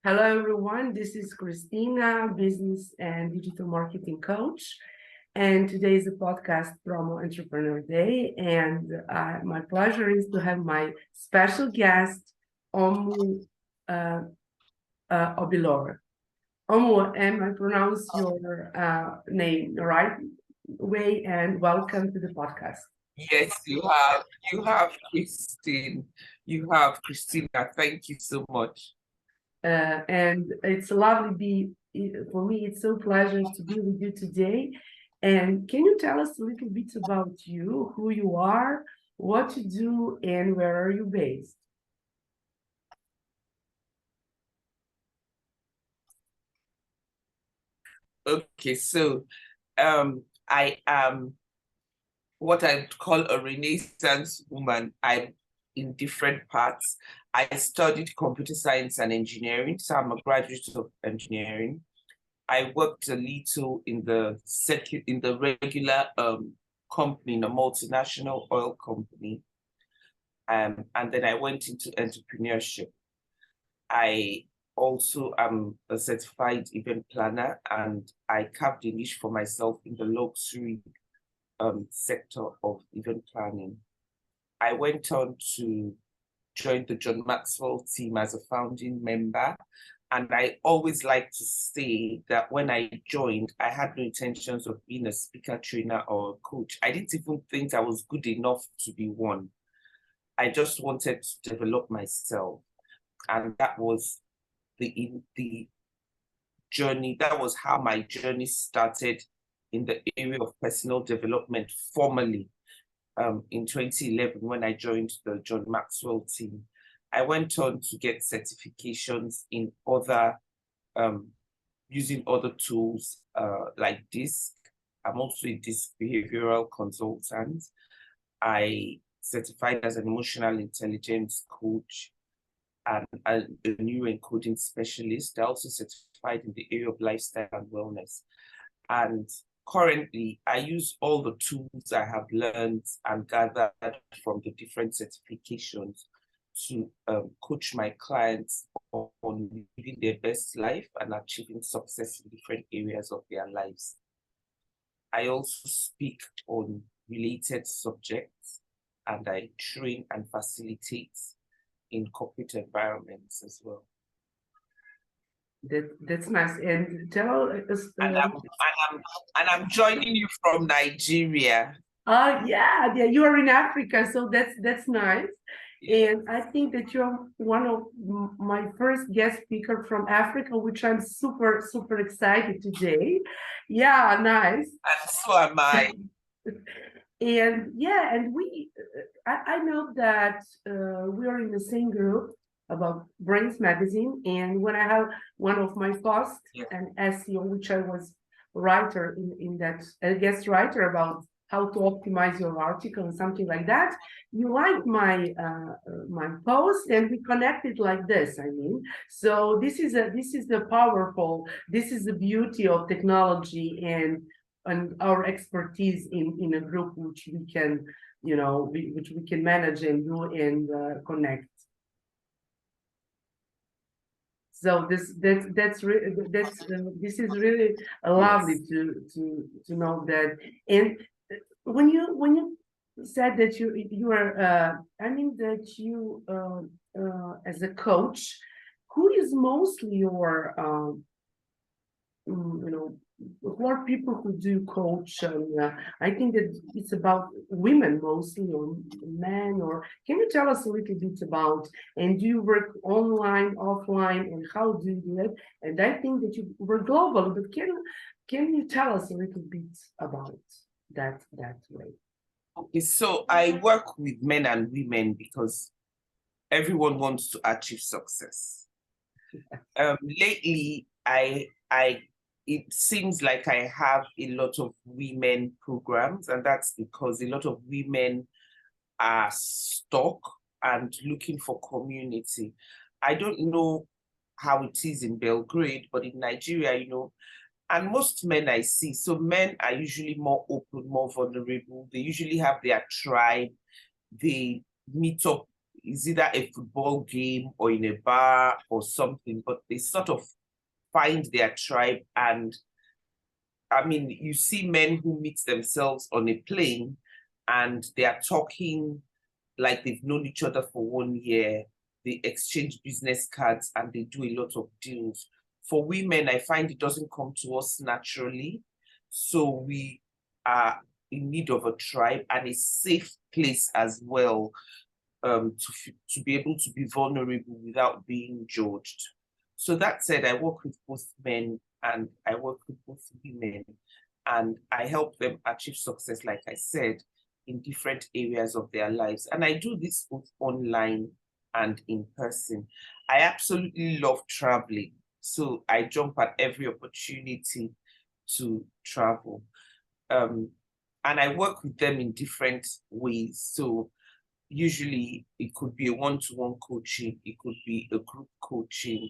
Hello, everyone. This is Kristina, business and digital marketing coach. And today is a podcast promo Entrepreneur Day. And my pleasure is to have my special guest, Omu Obilor. Omu, am I pronounce your name the right way? And welcome to the podcast. Yes, you have. You have Christine. You have Kristina. Thank you so much. And it's lovely for me. It's so pleasure to be with you today. And can you tell us a little bit about you, who you are, what you do, and where are you based? Okay, so I am what I'd call a Renaissance woman. I'm in different parts. I studied computer science and engineering, so I'm a graduate of engineering. I worked a little in the regular company, in a multinational oil company. And then I went into entrepreneurship. I also am a certified event planner, and I carved a niche for myself in the luxury sector of event planning. I went on to join the John Maxwell team as a founding member. And I always like to say that when I joined, I had no intentions of being a speaker, trainer, or a coach. I didn't even think I was good enough to be one. I just wanted to develop myself. And that was the journey. That was how my journey started in the area of personal development formally in 2011 when I joined the John Maxwell team. I went on to get certifications in other, using other tools like DISC. I'm also a DISC behavioral consultant. I certified as an emotional intelligence coach and a neuroencoding specialist. I also certified in the area of lifestyle and wellness. And currently, I use all the tools I have learned and gathered from the different certifications to coach my clients on living their best life and achieving success in different areas of their lives. I also speak on related subjects, and I train and facilitate in corporate environments as well. That's nice. And tell us. I'm joining you from Nigeria. Yeah, you are in Africa, so that's nice. And I think that you're one of my first guest speaker from Africa, which I'm super, super excited today. Yeah, nice. And so am I. And yeah, and I know that we are in the same group about Brains Magazine. And when I have one of my posts and SEO, which I was writer in that, a guest writer about how to optimize your article and something like that. You liked my my post, and we connected like this. I mean, so this is the powerful. This is the beauty of technology and our expertise in a group which we can, which we can manage and do and connect. So this is really lovely to know that. And when you said that you are I mean that you as a coach, who is mostly your who are people who do coach? I think that it's about women mostly, or men. Or can you tell us a little bit about? And do you work online, offline, and how do you do it? And I think that you work globally, but can you tell us a little bit about that way? Okay, so I work with men and women because everyone wants to achieve success. Lately, it seems like I have a lot of women programs, and that's because a lot of women are stuck and looking for community. I don't know how it is in Belgrade, but in Nigeria, and most men I see, so men are usually more open, more vulnerable. They usually have their tribe. They meet up is either a football game or in a bar or something, but they sort of find their tribe. And I mean, you see men who meet themselves on a plane and they are talking like they've known each other for 1 year. They exchange business cards and they do a lot of deals. For women, I find it doesn't come to us naturally. So we are in need of a tribe and a safe place as well, to be able to be vulnerable without being judged. So that said, I work with both men and I work with both women, and I help them achieve success, like I said, in different areas of their lives. And I do this both online and in person. I absolutely love traveling. So I jump at every opportunity to travel. And I work with them in different ways. So usually it could be a one-to-one coaching, it could be a group coaching.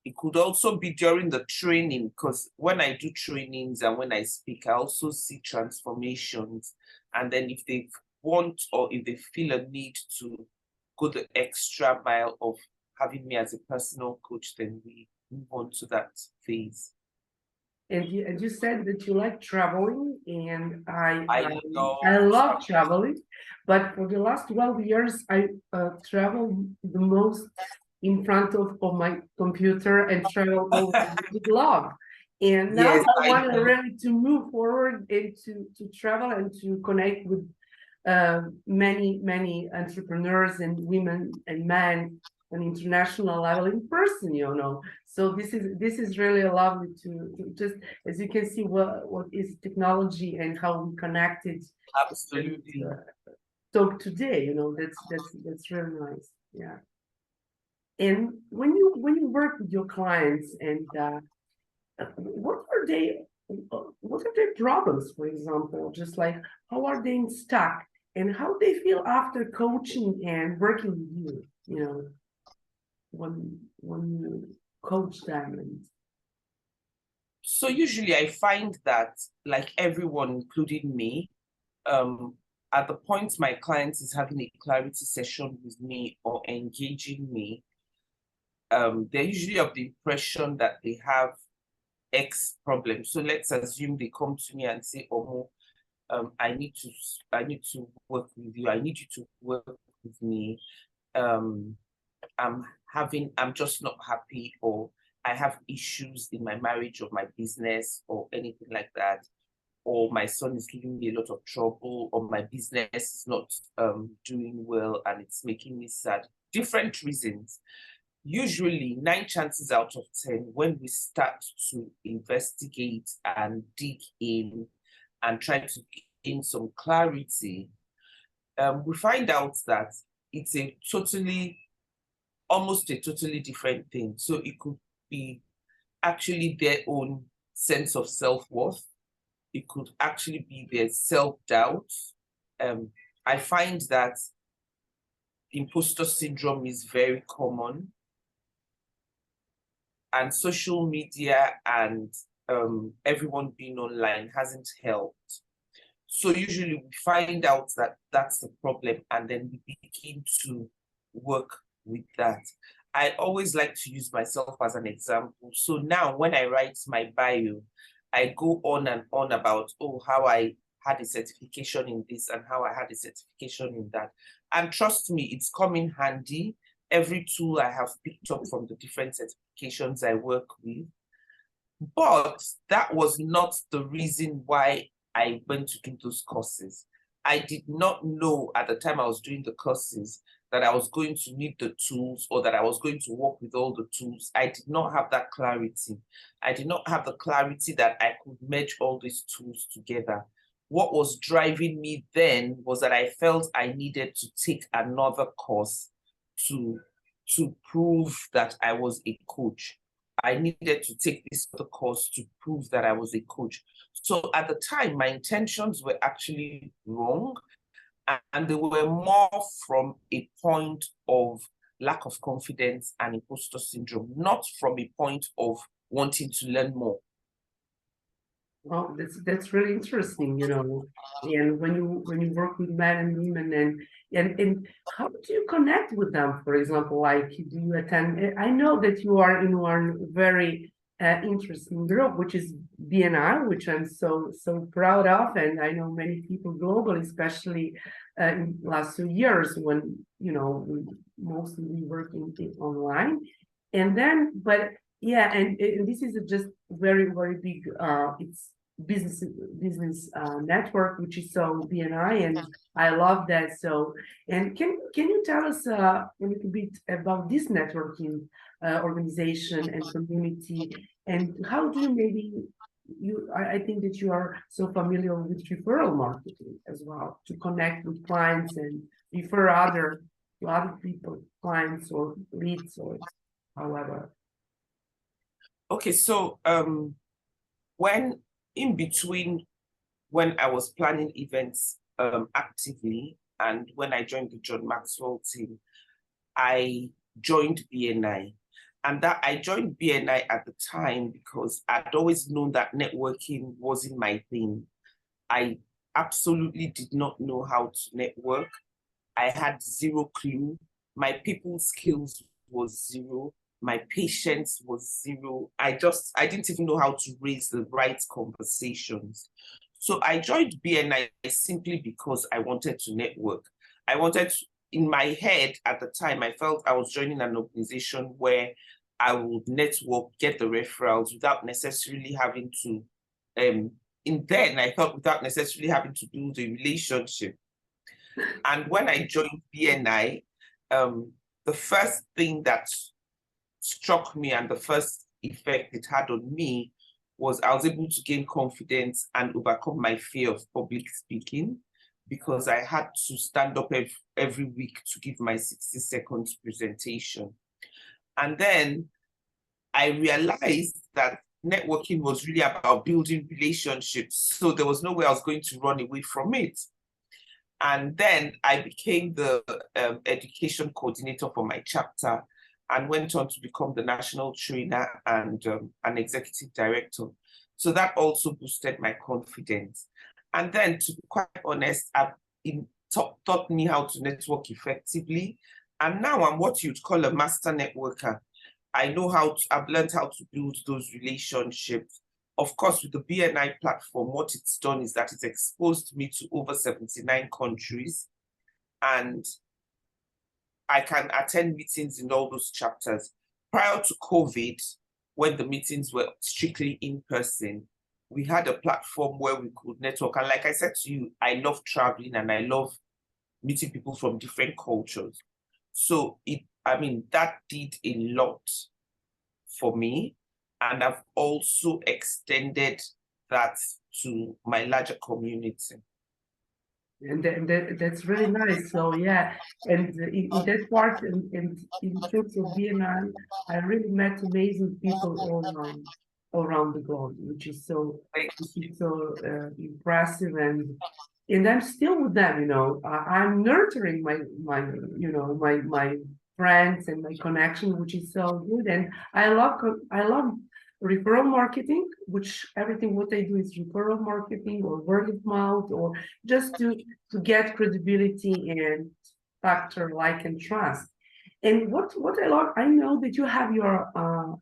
It could also be during the training, because when I do trainings and when I speak, I also see transformations. And then if they want or if they feel a need to go the extra mile of having me as a personal coach, then we move on to that phase. And you said that you like traveling, and I love traveling, but for the last 12 years, I traveled the most in front of my computer and travel all with love. And now Yes, I want to really to move forward and to travel and to connect with many entrepreneurs and women and men on international level in person, you know. So this is really lovely to just, as you can see, what is technology and how we connected. absolutely. Talk today, you know, that's really nice. Yeah. And when you work with your clients, and what are their problems, for example, just like how are they stuck and how they feel after coaching and working with you, you know, when you coach them. And so usually I find that, like everyone, including me, at the point my client is having a clarity session with me or engaging me, they're usually of the impression that they have X problem. So let's assume they come to me and say, Omu, I need to work with you. I need you to work with me. I'm just not happy, or I have issues in my marriage or my business or anything like that, or my son is giving me a lot of trouble, or my business is not doing well and it's making me sad. Different reasons. Usually 9 chances out of 10, when we start to investigate and dig in and try to gain some clarity, we find out that it's almost a totally different thing. So it could be actually their own sense of self-worth. It could actually be their self-doubt. I find that imposter syndrome is very common, and social media and everyone being online hasn't helped. So usually we find out that that's the problem, and then we begin to work with that. I always like to use myself as an example. So now when I write my bio, I go on and on about, oh, how I had a certification in this and how I had a certification in that. And trust me, it's come in handy. Every tool I have picked up from the different certifications I work with. But that was not the reason why I went to do those courses. I did not know at the time I was doing the courses that I was going to need the tools, or that I was going to work with all the tools. I did not have that clarity. I did not have the clarity that I could merge all these tools together. What was driving me then was that I felt I needed to take another course to prove that I was a coach. I needed to take this other course to prove that I was a coach. So at the time, my intentions were actually wrong, and they were more from a point of lack of confidence and imposter syndrome, not from a point of wanting to learn more. Well, that's really interesting, you know. And when you work with men and women, and how do you connect with them? For example, like do you attend? I know that you are in one very interesting group, which is BNI, which I'm so proud of, and I know many people globally, especially in last 2 years when you know we mostly working online, and then but yeah, and this is just very big. It's business network, which is so BNI, and I love that. So, and can you tell us a little bit about this networking organization and community, and how do you maybe you? I think that you are so familiar with referral marketing as well to connect with clients and refer other to other people, clients or leads or however. Okay, so when in between when I was planning events actively and when I joined the John Maxwell team, I joined BNI. And that I joined BNI at the time because I'd always known that networking wasn't my thing. I absolutely did not know how to network. I had zero clue. My people skills was zero. My patience was zero. I didn't even know how to raise the right conversations. So I joined BNI simply because I wanted to network. I wanted to, in my head at the time, I felt I was joining an organization where I would network, get the referrals without necessarily having to, then I thought without necessarily having to build a relationship. And when I joined BNI, the first thing that struck me and the first effect it had on me was I was able to gain confidence and overcome my fear of public speaking because I had to stand up every week to give my 60 seconds presentation. And then I realized that networking was really about building relationships. So there was no way I was going to run away from it. And then I became the education coordinator for my chapter and went on to become the national trainer and an executive director. So that also boosted my confidence. And then, to be quite honest, taught me how to network effectively. And now I'm what you'd call a master networker. I've learned how to build those relationships. Of course, with the BNI platform, what it's done is that it's exposed me to over 79 countries, and I can attend meetings in all those chapters. Prior to COVID, when the meetings were strictly in person, we had a platform where we could network. And like I said to you, I love traveling and I love meeting people from different cultures. So that did a lot for me. And I've also extended that to my larger community. And that's really nice. So yeah, and in that part, and in terms of BNI, I really met amazing people all around the globe, which is so impressive. And I'm still with them. You know, I'm nurturing my my friends and my connection, which is so good. And I love referral marketing, which everything what they do is referral marketing or word of mouth or just to get credibility and factor like and trust. And what I love, I know that you have your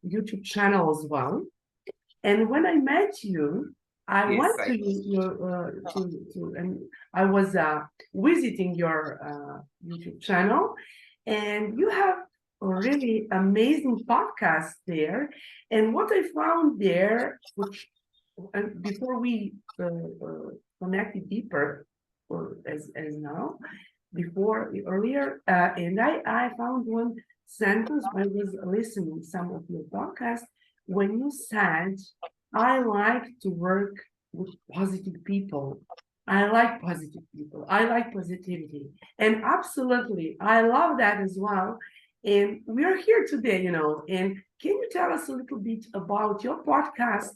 YouTube channel as well. And when I met you, I Yes, went to your and I was visiting your YouTube channel, and you have a really amazing podcast there. And what I found there, which before we connected deeper, or as now, before earlier, and I found one sentence. I was listening some of your podcast when you said, I like to work with positive people. I like positive people. I like positivity. And absolutely, I love that as well. And we're here today, you know. And can you tell us a little bit about your podcast?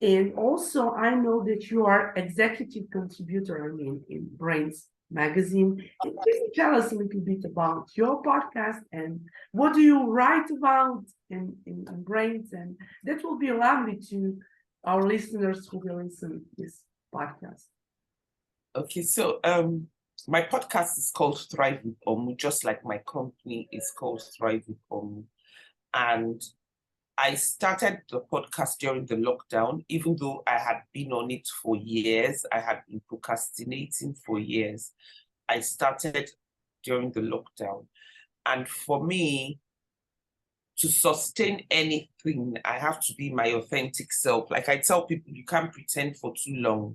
And also, I know that you are executive contributor, in Brains magazine. And can you tell us a little bit about your podcast and what do you write about in Brains? And that will be lovely to our listeners who will listen to this podcast? Okay, so my podcast is called Thrive with Omu, just like my company is called Thrive with Omu. And I started the podcast during the lockdown, even though I had been on it for years. I had been procrastinating for years. I started during the lockdown. And for me, to sustain anything, I have to be my authentic self. Like I tell people, you can't pretend for too long.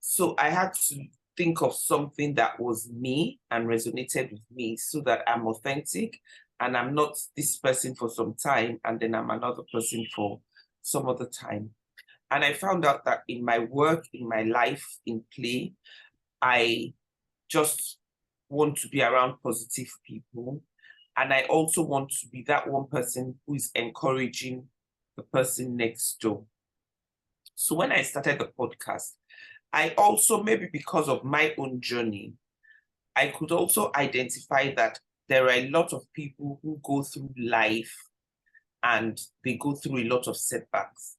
So I had to think of something that was me and resonated with me so that I'm authentic and I'm not this person for some time and then I'm another person for some other time. And I found out that in my work, in my life, in play, I just want to be around positive people. And I also want to be that one person who is encouraging the person next door. So when I started the podcast, I also, maybe because of my own journey, I could also identify that there are a lot of people who go through life and they go through a lot of setbacks.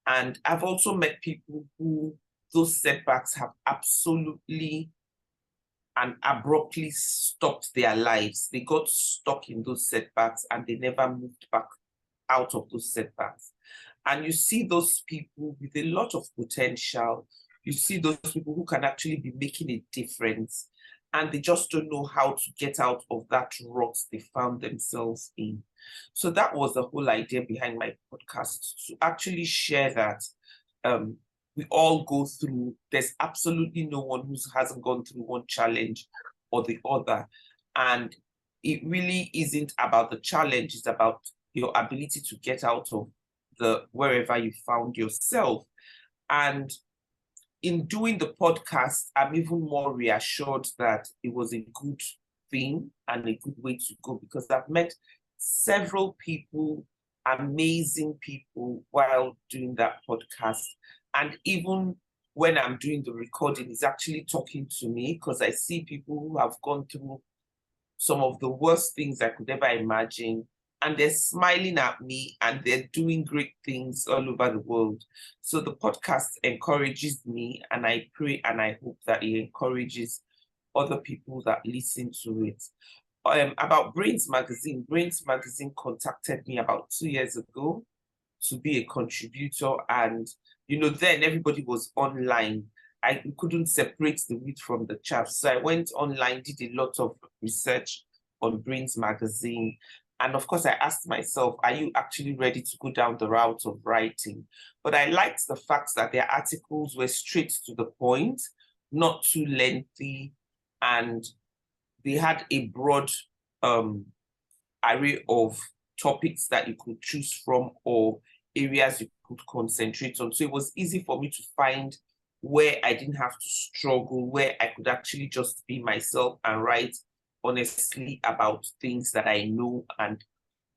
And I've also met people who those setbacks have absolutely and abruptly stopped their lives. They got stuck in those setbacks and they never moved back out of those setbacks. And you see those people with a lot of potential. You see those people who can actually be making a difference and they just don't know how to get out of that rut they found themselves in. So that was the whole idea behind my podcast, to actually share that we all go through, there's absolutely no one who hasn't gone through one challenge or the other. And it really isn't about the challenge, it's about your ability to get out of the wherever you found yourself. And in doing the podcast, I'm even more reassured that it was a good thing and a good way to go, because I've met several people, amazing people, while doing that podcast. And even when I'm doing the recording, it's actually talking to me, because I see people who have gone through some of the worst things I could ever imagine, and they're smiling at me and they're doing great things all over the world. So the podcast encourages me, and I pray and I hope that it encourages other people that listen to it. About Brains Magazine contacted me about 2 years ago to be a contributor, and then everybody was online. I couldn't separate the wheat from the chaff. So I went online, did a lot of research on Brains Magazine. And of course, I asked myself, are you actually ready to go down the route of writing? But I liked the fact that their articles were straight to the point, not too lengthy, and they had a broad array of topics that you could choose from or areas you could concentrate on. So it was easy for me to find where I didn't have to struggle, where I could actually just be myself and write honestly about things that I know and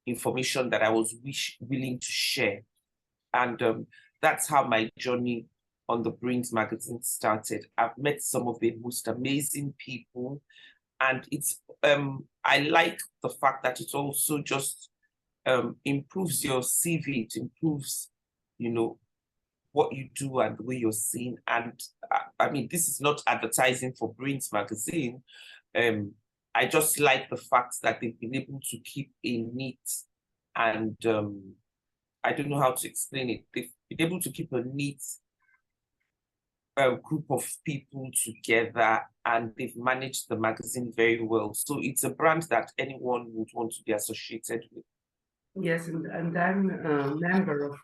information that I was willing to share. And that's how my journey on the Brains Magazine started. I've met some of the most amazing people, and it's I like the fact that it also just improves your CV. It improves, what you do and the way you're seen. And I mean, this is not advertising for Brains Magazine. I just like the fact that they've been able to keep a neat and I don't know how to explain it. They've been able to keep a neat group of people together, and they've managed the magazine very well. So it's a brand that anyone would want to be associated with. Yes, and I'm a member of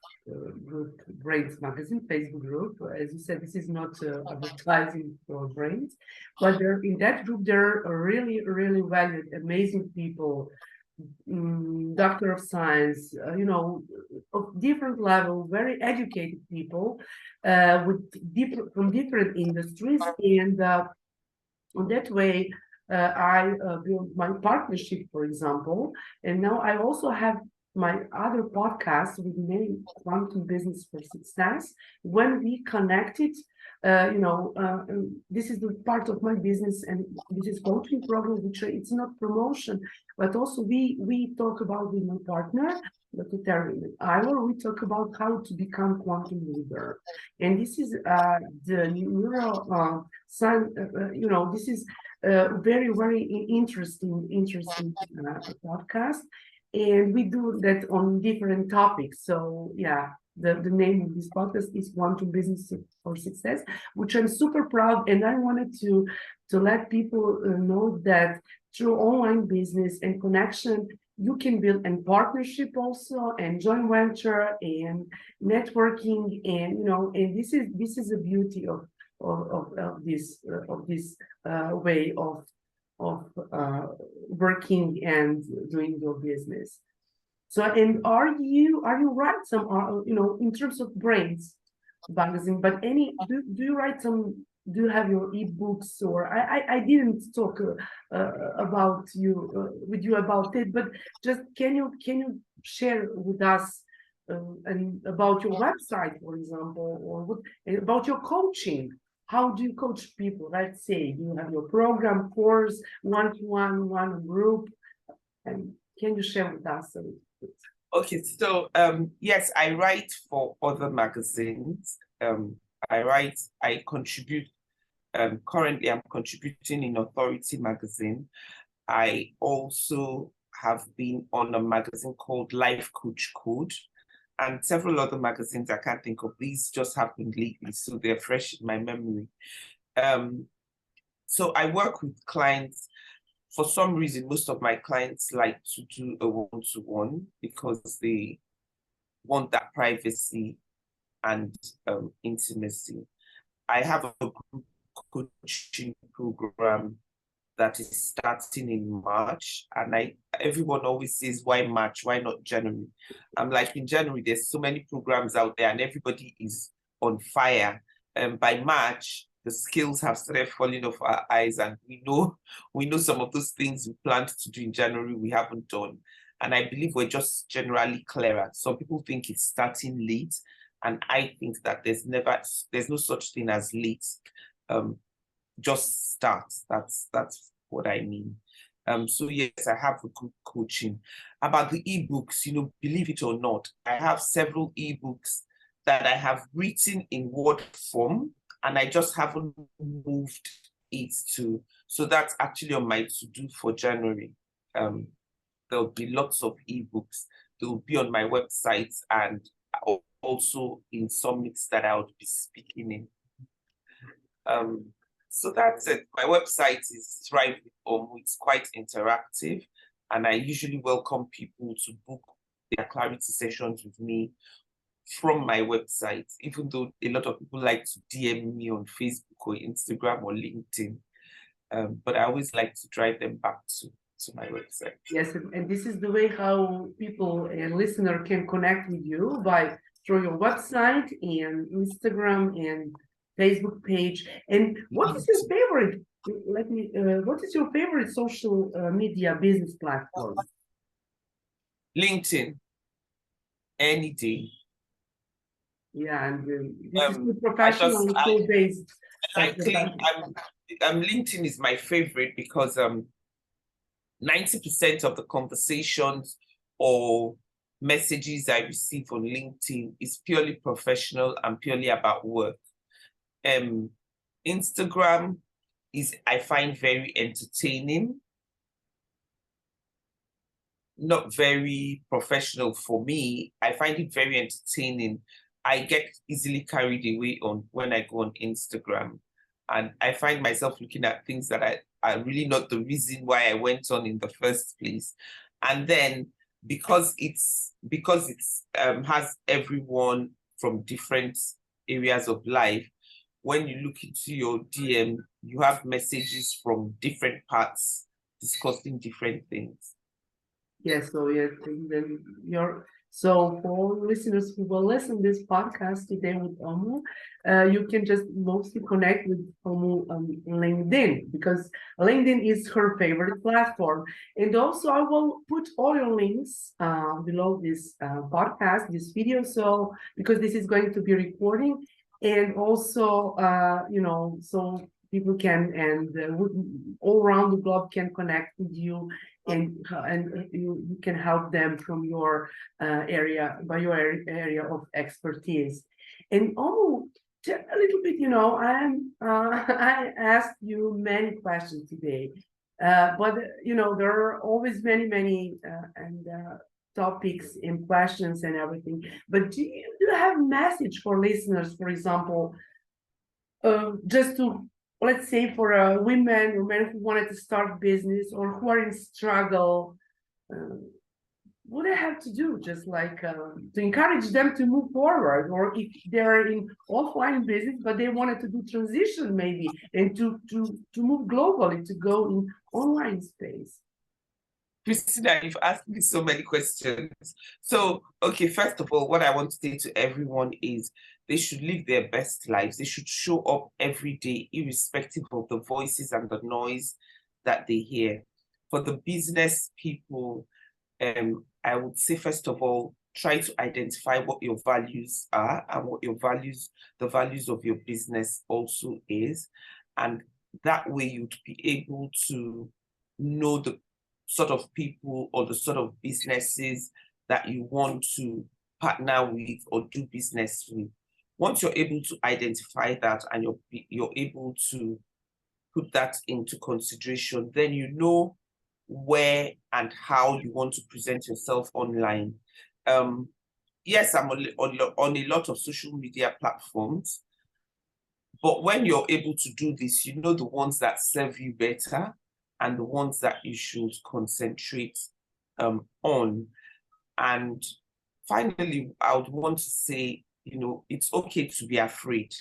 group Brains Magazine Facebook group. As you said, this is not advertising for Brains, but in that group there are really, really valued, amazing people, doctor of science, of different level, very educated people from different industries, and on that way I built my partnership, for example, and now I also have my other podcast with name Quantum Business for Success. When we connected, this is the part of my business, and this is coaching program, which it's not promotion, but also we talk about with my partner, Dr. Terry Ivor, we talk about how to become quantum leader. And this is the neuro science, this is very, very interesting podcast. And we do that on different topics. So yeah, the name of this podcast is Quantum Business for Success, which I'm super proud. And I wanted to let people know that through online business and connection, you can build a partnership also, and joint venture and networking, and and this is the beauty of this way of working and doing your business. So, and are you write some in terms of Brains magazine, but do you write some, do you have your ebooks, or I didn't talk about you with you about it, but just can you share with us and about your website, for example, or about your coaching? How do you coach people? Let's say you have your program, course, one-to-one, one group, and can you share with us a little bit? Okay, so yes, I write for other magazines. I contribute. Currently, I'm contributing in Authority magazine. I also have been on a magazine called Life Coach Code, and several other magazines I can't think of. These just happened lately, so they're fresh in my memory. So I work with clients. For some reason, most of my clients like to do a one-to-one because they want that privacy and intimacy. I have a group coaching program that is starting in March, and everyone always says, why March, why not January? I'm like, in January there's so many programs out there and everybody is on fire, and by March the skills have started falling off our eyes, and we know some of those things we planned to do in January we haven't done. And I believe we're just generally clearer. Some people think it's starting late, and I think that there's no such thing as late. Just start. That's what I mean. So yes, I have a group coaching. About the ebooks, believe it or not, I have several ebooks that I have written in Word form, and I just haven't moved it to. So that's actually on my to-do for January. There'll be lots of ebooks. They'll be on my website and also in summits that I would be speaking in. So that's it. My website is Thrive with Omu. It's quite interactive, and I usually welcome people to book their clarity sessions with me from my website, even though a lot of people like to DM me on Facebook or Instagram or LinkedIn. But I always like to drive them back to my website. Yes, and this is the way how people and listener can connect with you through your website and Instagram and Facebook page. And what is your favorite? What is your favorite social media business platform? LinkedIn. Any day. Yeah, and this is professional based. I think LinkedIn is my favorite because 90% of the conversations or messages I receive on LinkedIn is purely professional and purely about work. Instagram I find very entertaining, not very professional for me. I find it very entertaining. I get easily carried away when I go on Instagram, and I find myself looking at things that are really not the reason why I went on in the first place. And then because it's has everyone from different areas of life, when you look into your DM, you have messages from different parts discussing different things. Yes, so yes, so for listeners who will listen to this podcast today with Omu, you can just mostly connect with Omu on LinkedIn, because LinkedIn is her favorite platform. And also I will put all your links below this podcast, this video, so because this is going to be recording. and also, so people can, and all around the globe can connect with you, and you can help them from your area of expertise. And a little bit, I asked you many questions today, but there are always many topics and questions and everything. But do you have a message for listeners, for example, just to, let's say, for women or men who wanted to start business or who are in struggle, what do they have to do? Just like to encourage them to move forward, or if they're in offline business but they wanted to do transition maybe, and to move globally, to go in online space. Kristina, you've asked me so many questions. So, okay, first of all, what I want to say to everyone is they should live their best lives. They should show up every day, irrespective of the voices and the noise that they hear. For the business people, I would say, first of all, try to identify what your values are and what the values of your business also is. And that way you'd be able to know the sort of people or the sort of businesses that you want to partner with or do business with. Once you're able to identify that and you're able to put that into consideration, then you know where and how you want to present yourself online. Yes, I'm on a lot of social media platforms, but when you're able to do this, you know the ones that serve you better and the ones that you should concentrate on. And finally, I would want to say, it's okay to be afraid.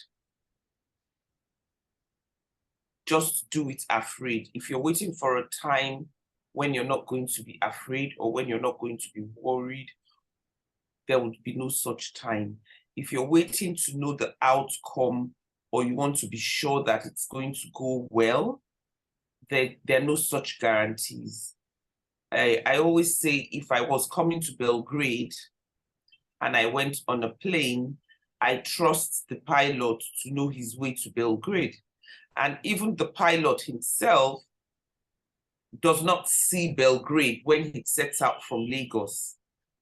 Just do it afraid. If you're waiting for a time when you're not going to be afraid or when you're not going to be worried, there would be no such time. If you're waiting to know the outcome or you want to be sure that it's going to go well, there are no such guarantees. I always say, if I was coming to Belgrade and I went on a plane, I trust the pilot to know his way to Belgrade. And even the pilot himself does not see Belgrade when he sets out from Lagos.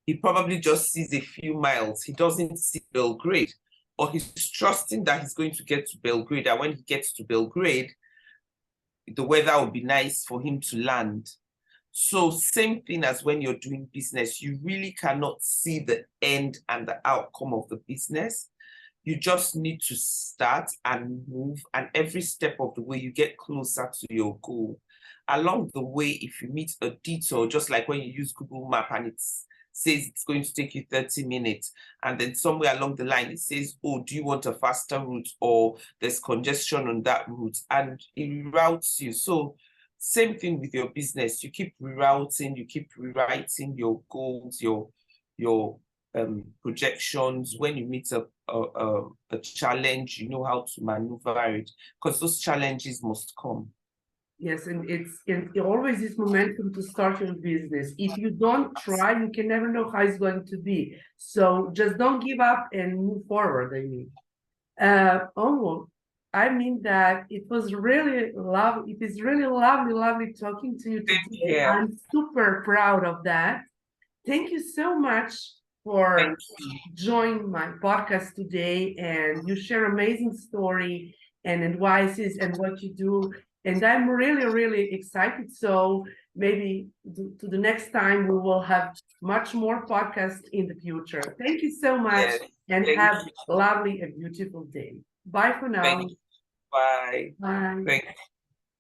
He probably just sees a few miles. He doesn't see Belgrade, or he's trusting that he's going to get to Belgrade. And when he gets to Belgrade, the weather will be nice for him to land. So same thing as when you're doing business, you really cannot see the end and the outcome of the business. You just need to start and move, and every step of the way you get closer to your goal. Along the way, if you meet a detour, just like when you use Google Map and it says it's going to take you 30 minutes, and then somewhere along the line it says, oh, do you want a faster route, or there's congestion on that route, and it reroutes you. So same thing with your business. You keep rerouting, you keep rewriting your goals, your projections. When you meet a challenge, you know how to maneuver it, because those challenges must come. Yes, and it always is momentum to start your business. If you don't try, you can never know how it's going to be. So just don't give up and move forward. Omu, I mean that it was really lovely. It is really lovely talking to you today. Yeah. I'm super proud of that. Thank you so much for joining my podcast today, and you share amazing story and advices and what you do. And I'm really excited. So maybe to the next time we will have much more podcasts in the future. Thank you so much, and have a lovely and beautiful day. Bye for now. Bye. Bye. Thank you.